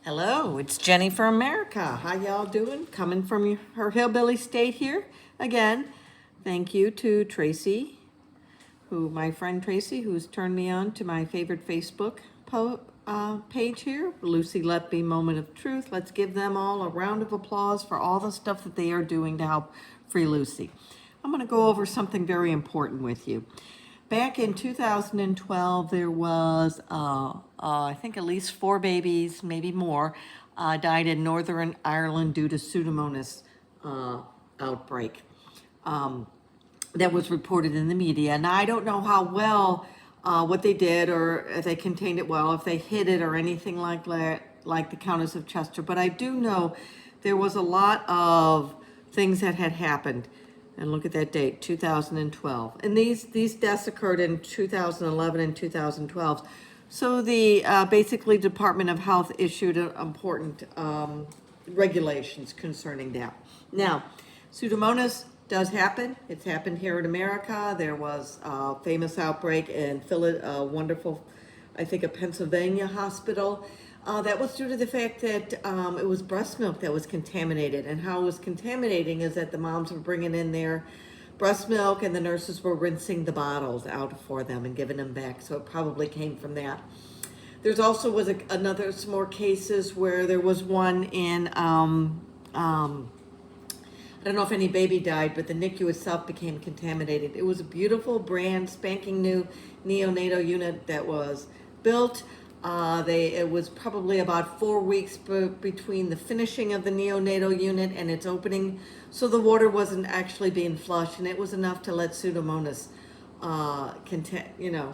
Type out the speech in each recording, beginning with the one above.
Hello, it's Jenny for America. How y'all doing? Coming from her hillbilly state here again. Thank you to Tracy, my friend Tracy, who's turned me on to my favorite Facebook page here, Lucy Letby Moment of Truth. Let's give them all a round of applause for all the stuff that they are doing to help Free Lucy. I'm going to go over something very important with you. Back in 2012, there was, I think at least 4 babies, maybe more, died in Northern Ireland due to Pseudomonas outbreak. That was reported in the media. Now, I don't know how well what they did, or if they contained it well, if they hid it or anything like that, like the Countess of Chester. But I do know there was a lot of things that had happened. And look at that date, 2012. And these deaths occurred in 2011 and 2012. So the basically Department of Health issued important regulations concerning that. Now, Pseudomonas does happen. It's happened here in America. There was a famous outbreak in wonderful, I think, a Pennsylvania hospital. That was due to the fact that it was breast milk that was contaminated. And how it was contaminating is that the moms were bringing in their breast milk and the nurses were rinsing the bottles out for them and giving them back. So it probably came from that. There's also some more cases where there was one in, I don't know if any baby died, but the NICU itself became contaminated. It was a beautiful, brand spanking new neonatal unit that was built. It was probably about 4 weeks between the finishing of the neonatal unit and its opening, so the water wasn't actually being flushed, and it was enough to let Pseudomonas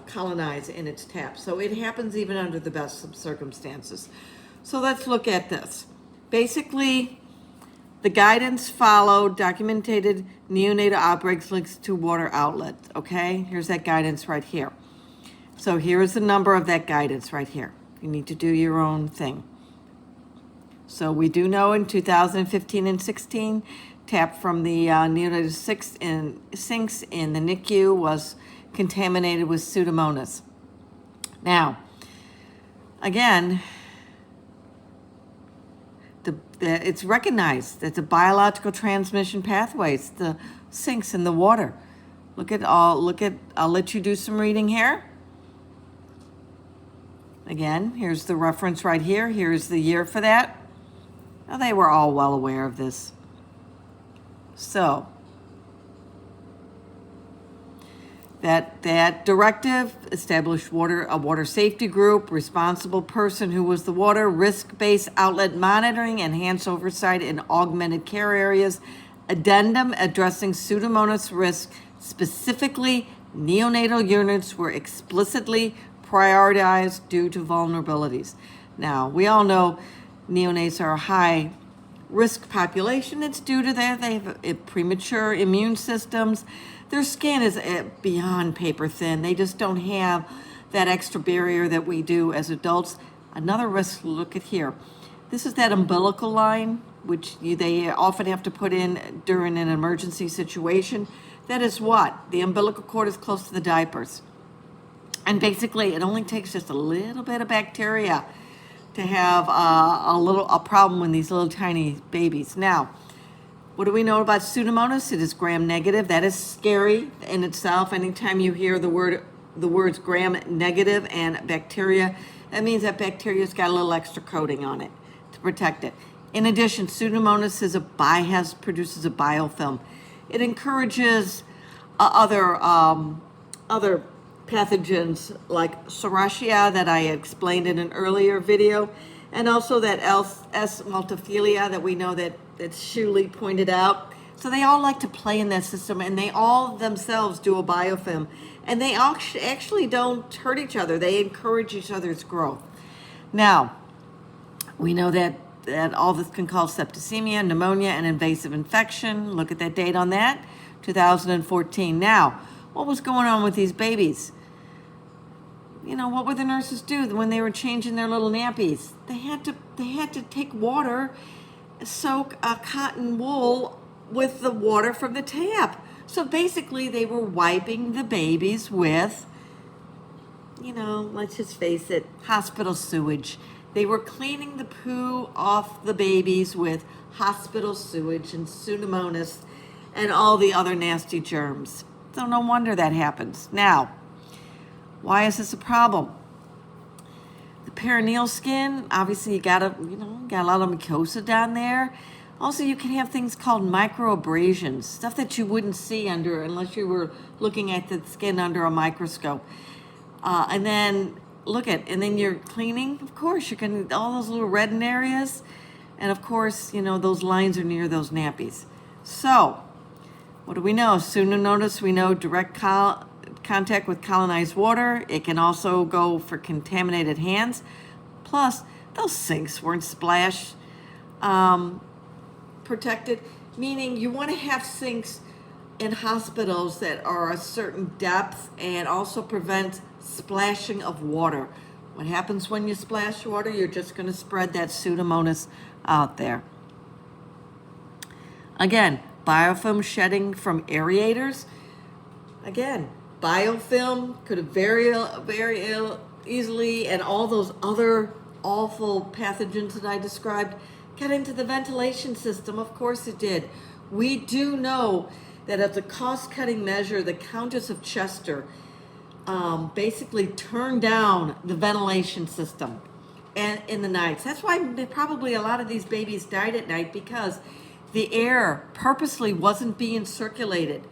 colonize in its tap. So it happens even under the best of circumstances. So let's look at this. Basically, the guidance followed documented neonatal outbreaks links to water outlets. Okay, here's that guidance right here. So here is the number of that guidance right here. You need to do your own thing. So we do know in 2015 and 16, tap from the neonatal sinks in the NICU was contaminated with Pseudomonas. Now, again, it's recognized that the biological transmission pathways, the sinks in the water. I'll let you do some reading here. Again, here's the reference right here. Here's the year for that. Now, they were all well aware of this. So, that directive established a water safety group, responsible person who was the water, risk-based outlet monitoring, enhanced oversight in augmented care areas, addendum addressing Pseudomonas risk, specifically neonatal units were explicitly prioritized due to vulnerabilities. Now, we all know neonates are a high risk population. It's due to that. They have premature immune systems. Their skin is beyond paper thin. They just don't have that extra barrier that we do as adults. Another risk, look at here. This is that umbilical line, which they often have to put in during an emergency situation. That is what? The umbilical cord is close to the diapers. And basically, it only takes just a little bit of bacteria to have a problem with these little tiny babies. Now, what do we know about Pseudomonas? It is gram-negative. That is scary in itself. Anytime you hear the words gram-negative and bacteria, that means that bacteria's got a little extra coating on it to protect it. In addition, Pseudomonas produces a biofilm. It encourages other pathogens like Serratia that I explained in an earlier video, and also that S. multifida that we know that Shuley pointed out. So they all like to play in that system, and they all themselves do a biofilm, and they actually don't hurt each other. They encourage each other's growth. Now, we know that all this can cause septicemia, pneumonia, and invasive infection. Look at that date on that, 2014. Now, what was going on with these babies? What would the nurses do when they were changing their little nappies? They had to take water, soak a cotton wool with the water from the tap. So basically, they were wiping the babies with, let's just face it, hospital sewage. They were cleaning the poo off the babies with hospital sewage and Pseudomonas and all the other nasty germs. So no wonder that happens. Now, why is this a problem? The perineal skin, obviously you got a lot of mucosa down there. Also, you can have things called microabrasions, stuff that you wouldn't see under unless you were looking at the skin under a microscope. And then and then you're cleaning, of course, you're getting all those little reddened areas. And of course, those lines are near those nappies. So, what do we know? Pseudomonas, we know direct contact with colonized water. It can also go for contaminated hands. Plus, those sinks weren't splash protected, meaning you want to have sinks in hospitals that are a certain depth and also prevent splashing of water. What happens when you splash water? You're just going to spread that Pseudomonas out there. Again, biofilm shedding from aerators. Again, biofilm could have very easily, and all those other awful pathogens that I described got into the ventilation system. Of course it did. We do know that as a cost-cutting measure, the Countess of Chester basically turned down the ventilation system and in the nights. That's why probably a lot of these babies died at night, because the air purposely wasn't being circulated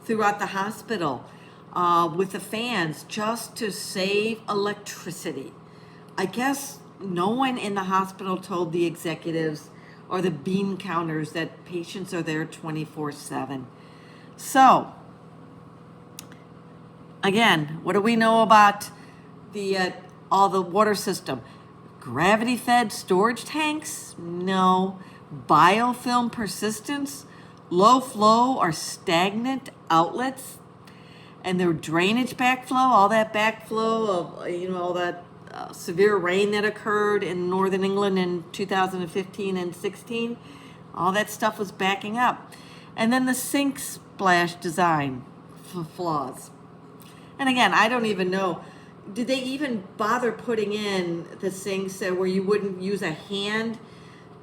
throughout the hospital with the fans just to save electricity. I guess no one in the hospital told the executives or the bean counters that patients are there 24/7. So, again, what do we know about all the water system? Gravity-fed storage tanks? No. Biofilm persistence? Low flow or stagnant outlets? And their drainage backflow, all that backflow of, all that severe rain that occurred in northern England in 2015 and 16, all that stuff was backing up. And then the sink splash design flaws. And again, I don't even know, did they even bother putting in the sinks where you wouldn't use a hand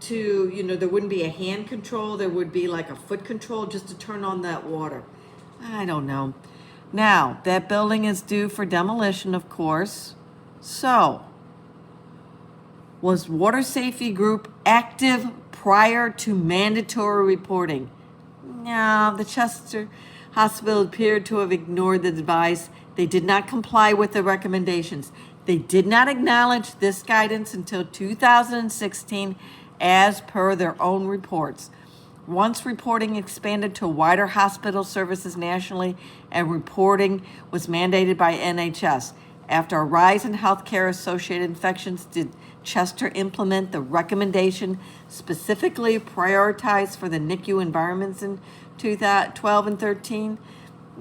to, there wouldn't be a hand control, there would be like a foot control just to turn on that water? I don't know. Now, that building is due for demolition, of course. So, was Water Safety Group active prior to mandatory reporting? No, the Chester Hospital appeared to have ignored the advice. They did not comply with the recommendations. They did not acknowledge this guidance until 2016, as per their own reports. Once reporting expanded to wider hospital services nationally, and reporting was mandated by NHS. After a rise in healthcare-associated infections, did Chester implement the recommendation specifically prioritized for the NICU environments in 2012 and 13?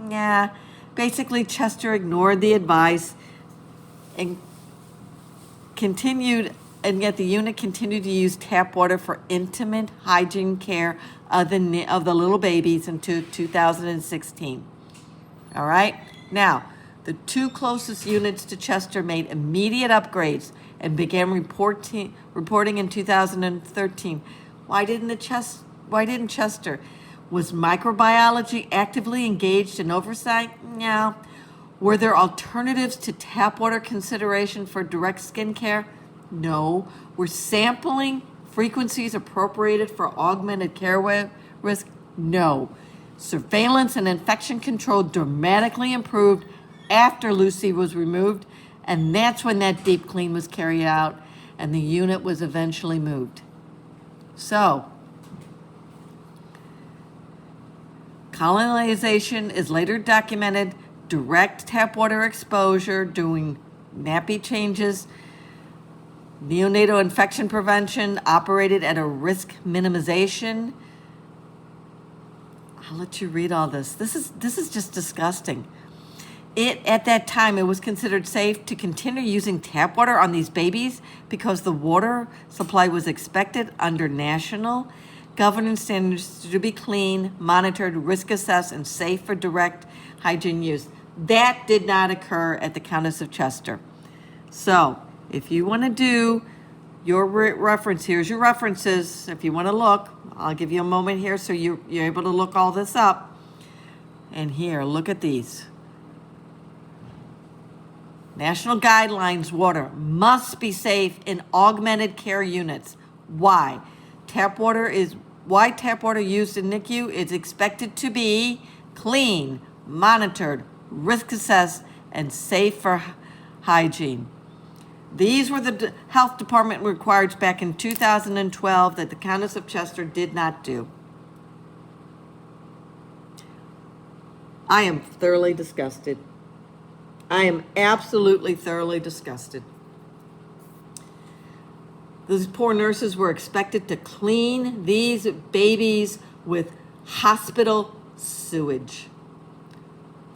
Yeah, basically Chester ignored the advice and yet the unit continued to use tap water for intimate hygiene care of the little babies until 2016. All right, now, the two closest units to Chester made immediate upgrades and began reporting in 2013. Why didn't Chester? Was microbiology actively engaged in oversight? No. Were there alternatives to tap water consideration for direct skin care? No. Were sampling frequencies appropriated for augmented care risk? No. Surveillance and infection control dramatically improved after Lucy was removed, and that's when that deep clean was carried out and the unit was eventually moved. So, colonization is later documented, direct tap water exposure, doing nappy changes, neonatal infection prevention operated at a risk minimization. I'll let you read all this. This is just disgusting. At that time, it was considered safe to continue using tap water on these babies because the water supply was expected under national governance standards to be clean, monitored, risk assessed, and safe for direct hygiene use. That did not occur at the Countess of Chester. So, if you want to do Your reference, here's your references. If you want to look, I'll give you a moment here so you're able to look all this up. And here, look at these. National guidelines, water must be safe in augmented care units. Why? Tap water used in NICU is expected to be clean, monitored, risk assessed, and safe for hygiene. These were the health department requirements back in 2012 that the Countess of Chester did not do. I am thoroughly disgusted. I am absolutely thoroughly disgusted. Those poor nurses were expected to clean these babies with hospital sewage.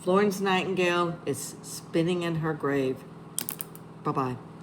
Florence Nightingale is spinning in her grave. Bye-bye.